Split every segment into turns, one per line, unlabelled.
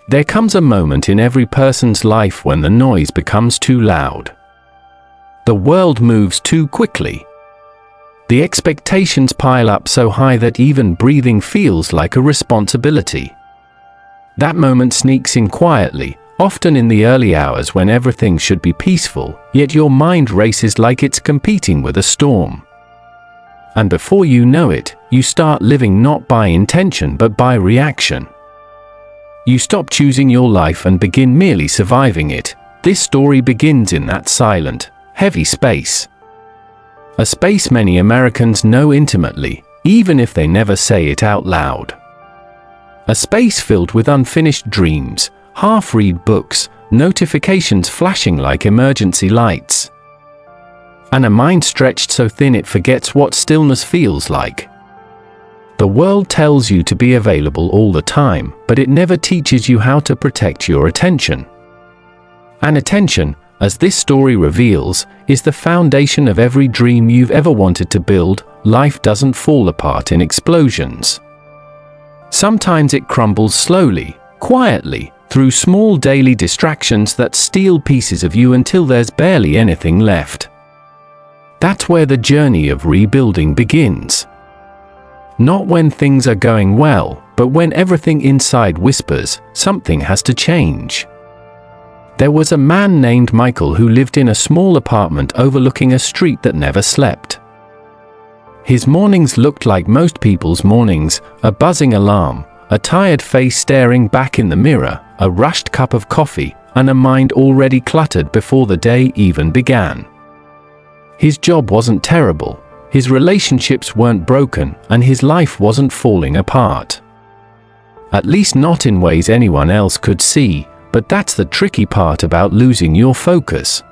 There comes a moment in every person's life when the noise becomes too loud. The world moves too quickly. The expectations pile up so high that even breathing feels like a responsibility. That moment sneaks in quietly, often in the early hours when everything should be peaceful, yet your mind races like it's competing with a storm. And before you know it, you start living not by intention but by reaction. You stop choosing your life and begin merely surviving it. This story begins in that silent, heavy space. A space many Americans know intimately, even if they never say it out loud. A space filled with unfinished dreams, half-read books, notifications flashing like emergency lights. And a mind stretched so thin it forgets what stillness feels like. The world tells you to be available all the time, but it never teaches you how to protect your attention. And attention, as this story reveals, is the foundation of every dream you've ever wanted to build. Life doesn't fall apart in explosions. Sometimes it crumbles slowly, quietly, through small daily distractions that steal pieces of you until there's barely anything left. That's where the journey of rebuilding begins. Not when things are going well, but when everything inside whispers, something has to change. There was a man named Michael who lived in a small apartment overlooking a street that never slept. His mornings looked like most people's mornings, a buzzing alarm, a tired face staring back in the mirror, a rushed cup of coffee, and a mind already cluttered before the day even began. His job wasn't terrible, his relationships weren't broken, and his life wasn't falling apart. At least not in ways anyone else could see. But that's the tricky part about losing your focus.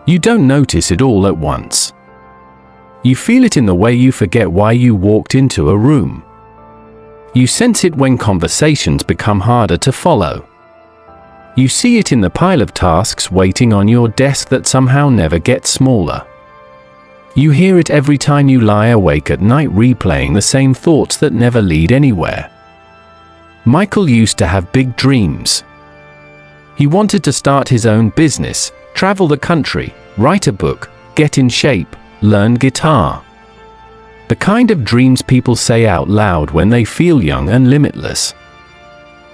You don't notice it all at once. You feel it in the way you forget why you walked into a room. You sense it when conversations become harder to follow. You see it in the pile of tasks waiting on your desk that somehow never gets smaller. You hear it every time you lie awake at night replaying the same thoughts that never lead anywhere. Michael used to have big dreams. He wanted to start his own business, travel the country, write a book, get in shape, learn guitar. The kind of dreams people say out loud when they feel young and limitless.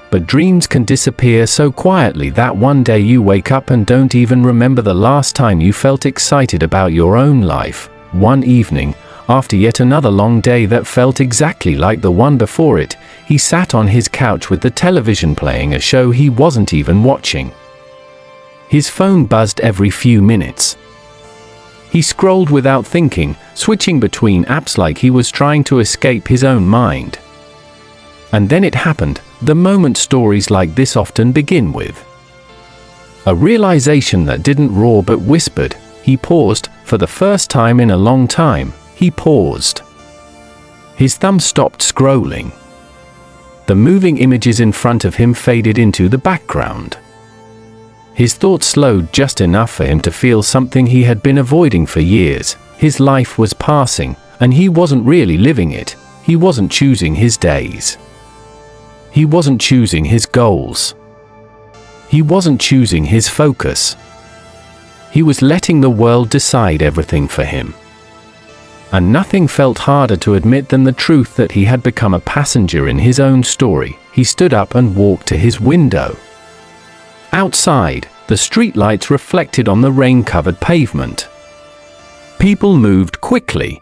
But dreams can disappear so quietly that one day you wake up and don't even remember the last time you felt excited about your own life. One evening, after yet another long day that felt exactly like the one before it, he sat on his couch with the television playing a show he wasn't even watching. His phone buzzed every few minutes. He scrolled without thinking, switching between apps like he was trying to escape his own mind. And then it happened, the moment stories like this often begin with. A realization that didn't roar but whispered. He paused, for the first time in a long time. He paused. His thumb stopped scrolling. The moving images in front of him faded into the background. His thoughts slowed just enough for him to feel something he had been avoiding for years. His life was passing, and he wasn't really living it. He wasn't choosing his days. He wasn't choosing his goals. He wasn't choosing his focus. He was letting the world decide everything for him. And nothing felt harder to admit than the truth that he had become a passenger in his own story. He stood up and walked to his window. Outside, the streetlights reflected on the rain-covered pavement. People moved quickly,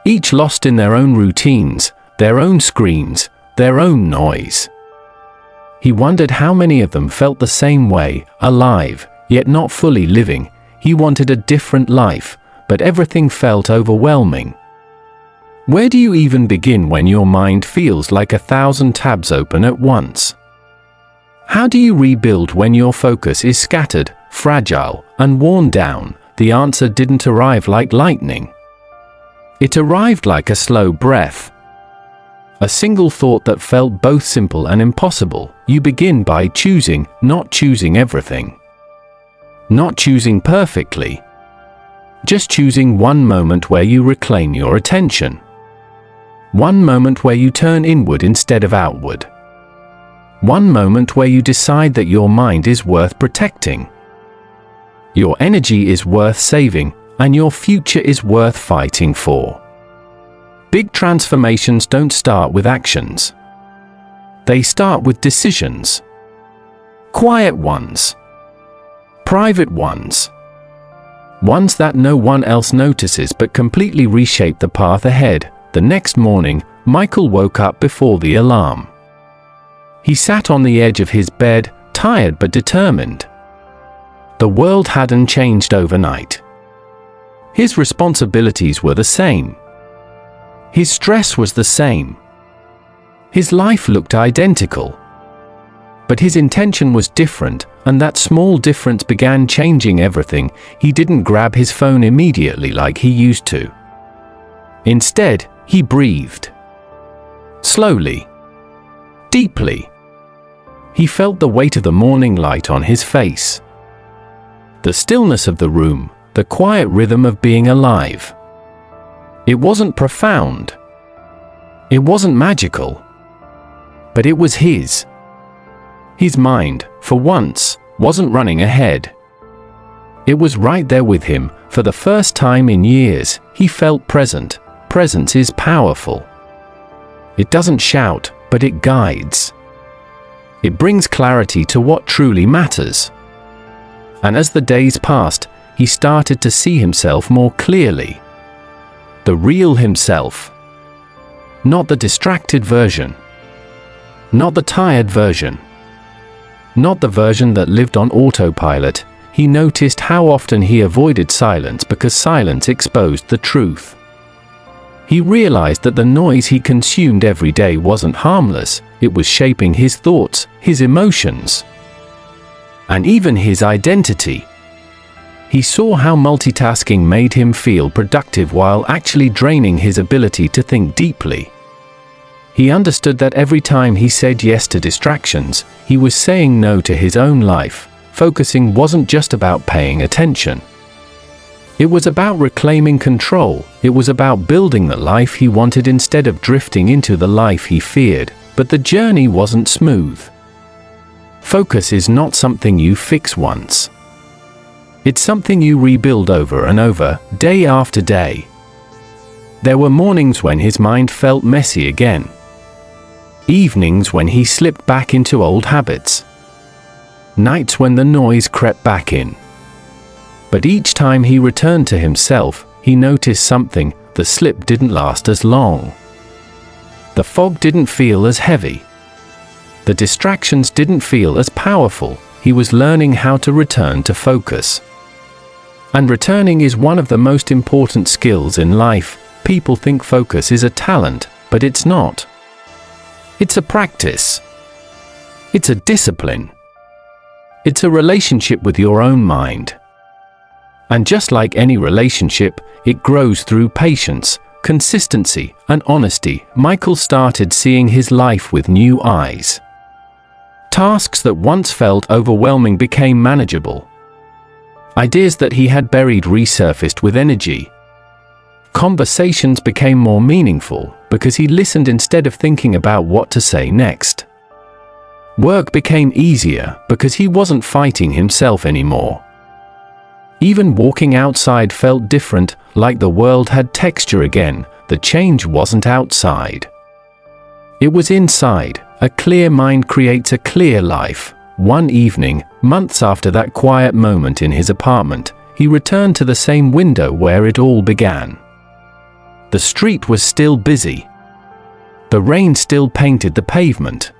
each lost in their own routines, their own screens, their own noise. He wondered how many of them felt the same way, alive, yet not fully living. He wanted a different life, but everything felt overwhelming. Where do you even begin when your mind feels like 1,000 tabs open at once? How do you rebuild when your focus is scattered, fragile, and worn down? The answer didn't arrive like lightning. It arrived like a slow breath. A single thought that felt both simple and impossible. You begin by choosing, not choosing everything. Not choosing perfectly. Just choosing one moment where you reclaim your attention. One moment where you turn inward instead of outward. One moment where you decide that your mind is worth protecting, your energy is worth saving, and your future is worth fighting for. Big transformations don't start with actions. They start with decisions. Quiet ones. Private ones. Ones that no one else notices but completely reshape the path ahead. The next morning, Michael woke up before the alarm. He sat on the edge of his bed, tired but determined. The world hadn't changed overnight. His responsibilities were the same. His stress was the same. His life looked identical. But his intention was different, and that small difference began changing everything. He didn't grab his phone immediately like he used to. Instead, he breathed. Slowly. Deeply. He felt the weight of the morning light on his face. The stillness of the room, the quiet rhythm of being alive. It wasn't profound. It wasn't magical. But it was his. His mind, for once, wasn't running ahead. It was right there with him. For the first time in years, he felt present. Presence is powerful. It doesn't shout, but it guides. It brings clarity to what truly matters. And as the days passed, he started to see himself more clearly. The real himself. Not the distracted version. Not the tired version. Not the version that lived on autopilot. He noticed how often he avoided silence because silence exposed the truth. He realized that the noise he consumed every day wasn't harmless. It was shaping his thoughts, his emotions, and even his identity. He saw how multitasking made him feel productive while actually draining his ability to think deeply. He understood that every time he said yes to distractions, he was saying no to his own life. Focusing wasn't just about paying attention. It was about reclaiming control. It was about building the life he wanted instead of drifting into the life he feared. But the journey wasn't smooth. Focus is not something you fix once. It's something you rebuild over and over, day after day. There were mornings when his mind felt messy again. Evenings when he slipped back into old habits. Nights when the noise crept back in. But each time he returned to himself, he noticed something. The slip didn't last as long. The fog didn't feel as heavy. The distractions didn't feel as powerful. He was learning how to return to focus. And returning is one of the most important skills in life. People think focus is a talent, but it's not. It's a practice. It's a discipline. It's a relationship with your own mind. And just like any relationship, it grows through patience, consistency, and honesty. Michael started seeing his life with new eyes. Tasks that once felt overwhelming became manageable. Ideas that he had buried resurfaced with energy. Conversations became more meaningful because he listened instead of thinking about what to say next. Work became easier because he wasn't fighting himself anymore. Even walking outside felt different, like the world had texture again. The change wasn't outside. It was inside. A clear mind creates a clear life. One evening, months after that quiet moment in his apartment, he returned to the same window where it all began. The street was still busy. The rain still painted the pavement.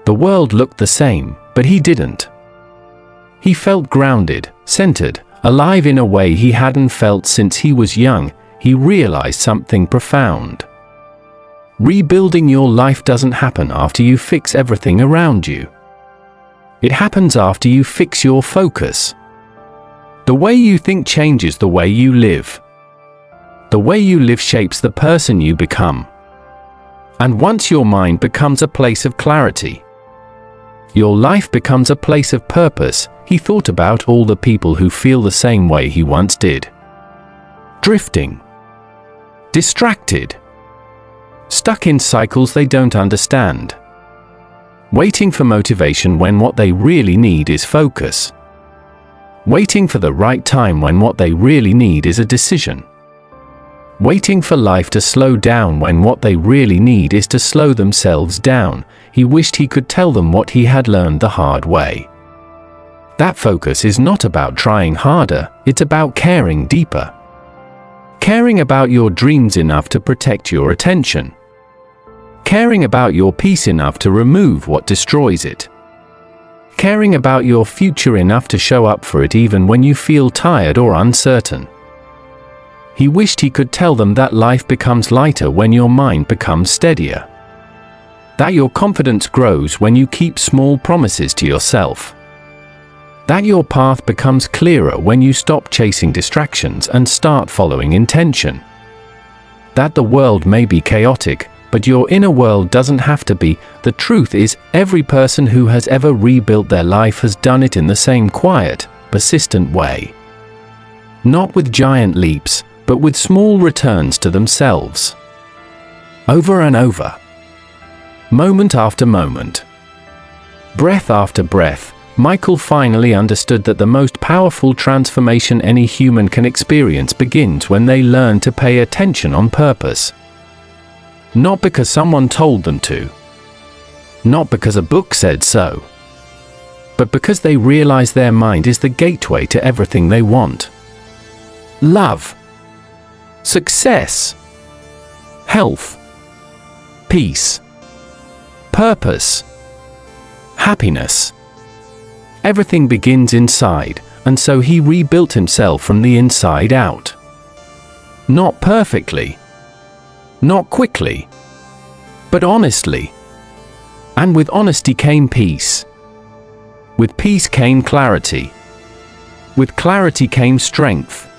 The world looked the same, but he didn't. He felt grounded, centered, alive in a way he hadn't felt since he was young. He realized something profound. Rebuilding your life doesn't happen after you fix everything around you. It happens after you fix your focus. The way you think changes the way you live. The way you live shapes the person you become. And once your mind becomes a place of clarity, your life becomes a place of purpose. He thought about all the people who feel the same way he once did. Drifting. Distracted. Stuck in cycles they don't understand. Waiting for motivation when what they really need is focus. Waiting for the right time when what they really need is a decision. Waiting for life to slow down when what they really need is to slow themselves down. He wished he could tell them what he had learned the hard way. That focus is not about trying harder, it's about caring deeper. Caring about your dreams enough to protect your attention. Caring about your peace enough to remove what destroys it. Caring about your future enough to show up for it even when you feel tired or uncertain. He wished he could tell them that life becomes lighter when your mind becomes steadier. That your confidence grows when you keep small promises to yourself. That your path becomes clearer when you stop chasing distractions and start following intention. That the world may be chaotic, but your inner world doesn't have to be. The truth is, every person who has ever rebuilt their life has done it in the same quiet, persistent way. Not with giant leaps, but with small returns to themselves. Over and over. Moment after moment. Breath after breath, Michael finally understood that the most powerful transformation any human can experience begins when they learn to pay attention on purpose. Not because someone told them to. Not because a book said so. But because they realize their mind is the gateway to everything they want. Love. Success. Health. Peace. Purpose. Happiness. Everything begins inside, and so he rebuilt himself from the inside out. Not perfectly. Not quickly. But honestly. And with honesty came peace. With peace came clarity. With clarity came strength.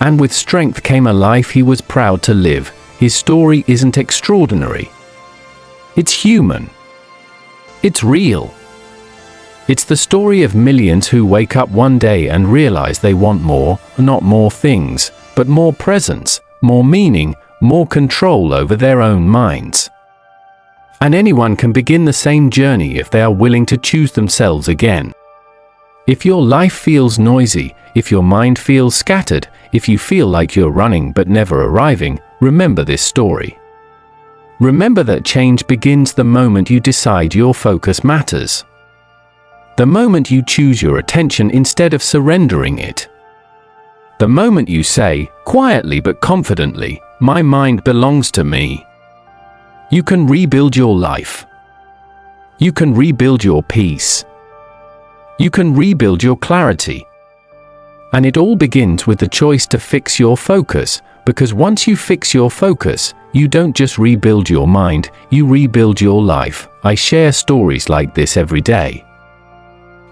And with strength came a life he was proud to live. His story isn't extraordinary. It's human. It's real. It's the story of millions who wake up one day and realize they want more, not more things, but more presence, more meaning, more control over their own minds. And anyone can begin the same journey if they are willing to choose themselves again. If your life feels noisy, if your mind feels scattered, if you feel like you're running but never arriving, remember this story. Remember that change begins the moment you decide your focus matters. The moment you choose your attention instead of surrendering it. The moment you say, quietly but confidently, "My mind belongs to me." You can rebuild your life. You can rebuild your peace. You can rebuild your clarity. And it all begins with the choice to fix your focus, because once you fix your focus, you don't just rebuild your mind, you rebuild your life. I share stories like this every day.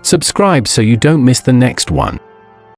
Subscribe so you don't miss the next one.